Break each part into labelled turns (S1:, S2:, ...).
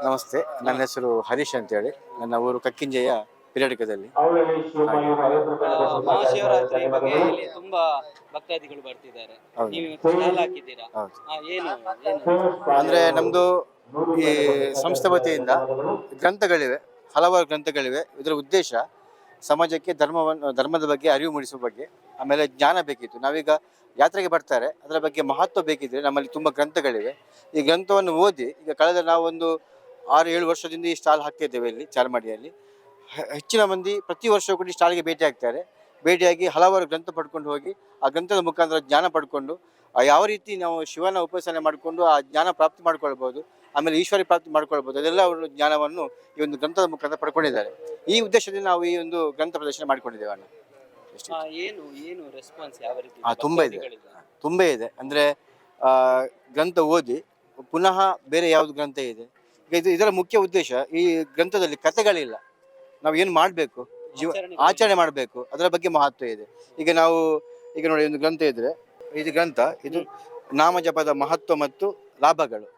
S1: ನಮಸ್ತೆ, ನನ್ನ ಹೆಸರು ಹರೀಶ್ ಅಂತೇಳಿ. ನನ್ನ ಊರು ಕಕ್ಕಿಂಜೆಯ ಪಿರಡಿಕದಲ್ಲಿ.
S2: ಮಹಾಶಿವರಾತ್ರಿ ಬಗ್ಗೆ ಇಲ್ಲಿ ತುಂಬಾ ಭಕ್ತಾದಿಗಳು ಬರ್ತಿದ್ದಾರೆ.
S1: ಹೌದು.
S2: ನೀವು ಸ್ಟಾಲ್ ಹಾಕಿದ್ದೀರಾ?
S1: ಹೌದು.
S2: ಏನು ಏನು
S1: ಅಂದರೆ ನಮ್ಮದು ಈ ಸಂಸ್ಥೆ ವತಿಯಿಂದ ಗ್ರಂಥಗಳಿವೆ, ಹಲವಾರು ಗ್ರಂಥಗಳಿವೆ. ಇದರ ಉದ್ದೇಶ ಸಮಾಜಕ್ಕೆ ಧರ್ಮದ ಬಗ್ಗೆ ಅರಿವು ಮೂಡಿಸುವ ಬಗ್ಗೆ, ಆಮೇಲೆ ಜ್ಞಾನ ಬೇಕಿತ್ತು. ನಾವೀಗ ಯಾತ್ರೆಗೆ ಬರ್ತಾರೆ, ಅದರ ಬಗ್ಗೆ ಮಹತ್ವ ಬೇಕಿದ್ರೆ ನಮ್ಮಲ್ಲಿ ತುಂಬ ಗ್ರಂಥಗಳಿವೆ. ಈ ಗ್ರಂಥವನ್ನು ಓದಿ ಈಗ ಕಳೆದ ನಾವೊಂದು 6-7 ವರ್ಷದಿಂದ ಈ ಸ್ಟಾಲ್ ಹಾಕ್ತಿದ್ದೇವೆ ಇಲ್ಲಿ ಚಾರ್ಮಾಡಿಯಲ್ಲಿ. ಹೆಚ್ಚಿನ ಮಂದಿ ಪ್ರತಿ ವರ್ಷವೂ ಕೂಡ ಈ ಸ್ಟಾಲ್ಗೆ ಭೇಟಿ ಆಗ್ತಾರೆ. ಭೇಟಿಯಾಗಿ ಹಲವಾರು ಗ್ರಂಥ ಪಡ್ಕೊಂಡು ಹೋಗಿ ಆ ಗ್ರಂಥದ ಮುಖಾಂತರ ಜ್ಞಾನ ಪಡ್ಕೊಂಡು ಯಾವ ರೀತಿ ನಾವು ಶಿವನ ಉಪಾಸನೆ ಮಾಡಿಕೊಂಡು ಆ ಜ್ಞಾನ ಪ್ರಾಪ್ತಿ ಮಾಡ್ಕೊಳ್ಬೋದು, ಆಮೇಲೆ ಈಶ್ವರಿ ಪ್ರಾಪ್ತಿ ಮಾಡ್ಕೊಳ್ಬೋದು, ಅದೆಲ್ಲ ಅವರು ಜ್ಞಾನವನ್ನು ಈ ಒಂದು ಗ್ರಂಥದ ಮುಖಾಂತರ ಪಡ್ಕೊಂಡಿದ್ದಾರೆ. ಈ ಉದ್ದೇಶದಿಂದ ನಾವು ಈ ಒಂದು ಗ್ರಂಥ ಪ್ರದರ್ಶನ ಮಾಡಿಕೊಂಡಿದ್ದೇವೆ ಅಣ್ಣ.
S2: ಏನು ಏನು ರೆಸ್ಪಾನ್ಸ್ ಯಾವ ರೀತಿ
S1: ತುಂಬ ಇದೆ, ತುಂಬ ಇದೆ. ಅಂದರೆ ಗ್ರಂಥ ಓದಿ ಪುನಃ ಬೇರೆ ಯಾವುದು ಗ್ರಂಥ ಇದೆ. ಈಗ ಇದರ ಮುಖ್ಯ ಉದ್ದೇಶ, ಈ ಗ್ರಂಥದಲ್ಲಿ ಕಥೆಗಳಿಲ್ಲ, ನಾವು ಏನು ಮಾಡಬೇಕು, ಆಚರಣೆ ಮಾಡಬೇಕು, ಅದರ ಬಗ್ಗೆ ಮಹತ್ವ ಇದೆ. ಈಗ ನೋಡಿ, ಒಂದು ಗ್ರಂಥ ಇದ್ರೆ ಇದು ಗ್ರಂಥ, ಇದು ನಾಮಜಪದ ಮಹತ್ವ ಮತ್ತು ಲಾಭಗಳು.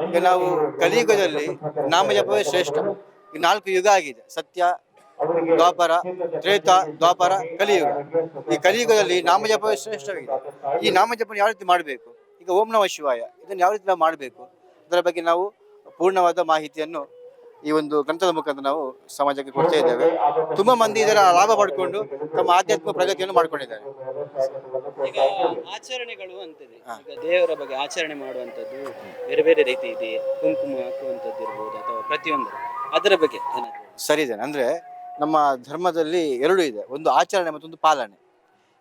S1: ಈಗ ನಾವು ಕಲಿಯುಗದಲ್ಲಿ ನಾಮಜಪವೇ ಶ್ರೇಷ್ಠ. ಈ 4 ಯುಗ ಆಗಿದೆ: ಸತ್ಯ, ದ್ವಾಪರ, ತ್ರೇತ, ದ್ವಾಪರ, ಕಲಿಯುಗ. ಈ ಕಲಿಯುಗದಲ್ಲಿ ನಾಮಜಪವೇ ಶ್ರೇಷ್ಠವಾಗಿದೆ. ಈ ನಾಮಜಪನ ಯಾವ ರೀತಿ ಮಾಡಬೇಕು, ಈಗ ಓಂ ನಮಃ ಶಿವಾಯ, ಇದನ್ನು ಯಾವ ರೀತಿ ನಾವು ಮಾಡಬೇಕು, ಅದರ ಬಗ್ಗೆ ನಾವು ಪೂರ್ಣವಾದ ಮಾಹಿತಿಯನ್ನು ಈ ಒಂದು ಗ್ರಂಥದ ಮುಖಾಂತರ ನಾವು ಸಮಾಜಕ್ಕೆ ಕೊಡ್ತಾ ಇದ್ದೇವೆ. ತುಂಬಾ ಮಂದಿ ಇದರ ಲಾಭ ಪಡ್ಕೊಂಡು ತಮ್ಮ ಆಧ್ಯಾತ್ಮಿಕ ಪ್ರಗತಿಯನ್ನು ಮಾಡ್ಕೊಂಡಿದ್ದಾರೆ.
S2: ಈಗ ಆಚರಣೆಗಳು ಅಂತಿದೆ, ಈಗ ದೇವರ ಬಗ್ಗೆ ಆಚರಣೆ ಮಾಡುವಂಥದ್ದು ಬೇರೆ ಬೇರೆ ರೀತಿ ಇದೆ. ಕುಂಕುಮ ಹಾಕುವಂಥದ್ದು ಇರ್ಬೋದು ಅಥವಾ ಪ್ರತಿಯೊಂದು, ಅದರ ಬಗ್ಗೆ ಏನಾದ್ರು
S1: ಸರಿ ಇದೆ. ಅಂದ್ರೆ ನಮ್ಮ ಧರ್ಮದಲ್ಲಿ 2 ಇದೆ, ಒಂದು ಆಚರಣೆ ಮತ್ತೊಂದು ಪಾಲನೆ.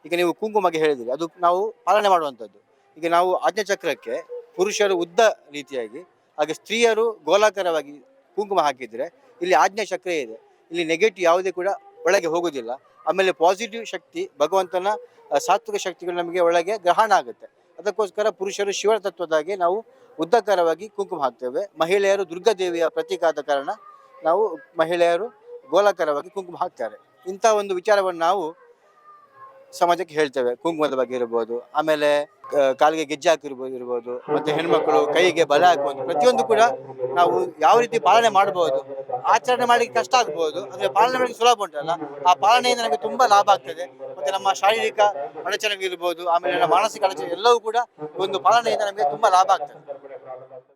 S1: ಈಗ ನೀವು ಕುಂಕುಮಗೆ ಹೇಳಿದಿರಿ, ಅದು ನಾವು ಪಾಲನೆ ಮಾಡುವಂಥದ್ದು. ಈಗ ನಾವು ಆಜ್ಞಾಚಕ್ರಕ್ಕೆ ಪುರುಷರು ಉದ್ದ ರೀತಿಯಾಗಿ, ಹಾಗೆ ಸ್ತ್ರೀಯರು ಗೋಲಾಕಾರವಾಗಿ ಕುಂಕುಮ ಹಾಕಿದರೆ ಇಲ್ಲಿ ಆಜ್ಞಾ ಚಕ್ರ ಇದೆ. ಇಲ್ಲಿ ನೆಗೆಟಿವ್ ಯಾವುದೇ ಕೂಡ ಒಳಗೆ ಹೋಗುವುದಿಲ್ಲ. ಆಮೇಲೆ ಪಾಸಿಟಿವ್ ಶಕ್ತಿ, ಭಗವಂತನ ಸಾತ್ವಿಕ ಶಕ್ತಿಗಳು ನಮಗೆ ಒಳಗೆ ಗ್ರಹಣ ಆಗುತ್ತೆ. ಅದಕ್ಕೋಸ್ಕರ ಪುರುಷರು ಶಿವನ ತತ್ವದಾಗೆ ನಾವು ಉದ್ದಕರವಾಗಿ ಕುಂಕುಮ ಹಾಕ್ತೇವೆ. ಮಹಿಳೆಯರು ದುರ್ಗಾದೇವಿಯ ಪ್ರತೀಕ ಆದ ಕಾರಣ ನಾವು ಮಹಿಳೆಯರು ಗೋಲಾಕಾರವಾಗಿ ಕುಂಕುಮ ಹಾಕ್ತಾರೆ. ಇಂಥ ಒಂದು ವಿಚಾರವನ್ನು ನಾವು ಸಮಾಜಕ್ಕೆ ಹೇಳ್ತೇವೆ. ಕುಂಕುಮದ ಬಗ್ಗೆ ಇರ್ಬೋದು, ಆಮೇಲೆ ಕಾಲಿಗೆ ಗೆಜ್ಜೆ ಹಾಕಿರ್ಬೋದು, ಮತ್ತೆ ಹೆಣ್ಮಕ್ಳು ಕೈಗೆ ಬಳೆ ಹಾಕುವುದು, ಪ್ರತಿಯೊಂದು ಕೂಡ ನಾವು ಯಾವ ರೀತಿ ಪಾಲನೆ ಮಾಡಬಹುದು. ಆಚರಣೆ ಮಾಡಲಿಕ್ಕೆ ಕಷ್ಟ ಆಗ್ಬೋದು, ಆದರೆ ಪಾಲನೆ ಮಾಡಲಿಕ್ಕೆ ಸುಲಭ ಉಂಟಲ್ಲ, ಆ ಪಾಲನೆಯಿಂದ ನಮಗೆ ತುಂಬಾ ಲಾಭ ಆಗ್ತದೆ. ಮತ್ತೆ ನಮ್ಮ ಶಾರೀರಿಕ ಅಡಚಣೆಗಿರ್ಬೋದು, ಆಮೇಲೆ ನಮ್ಮ ಮಾನಸಿಕ ಅಡಚಣೆ ಎಲ್ಲವೂ ಕೂಡ ಒಂದು ಪಾಲನೆಯಿಂದ ನಮಗೆ ತುಂಬಾ ಲಾಭ ಆಗ್ತದೆ.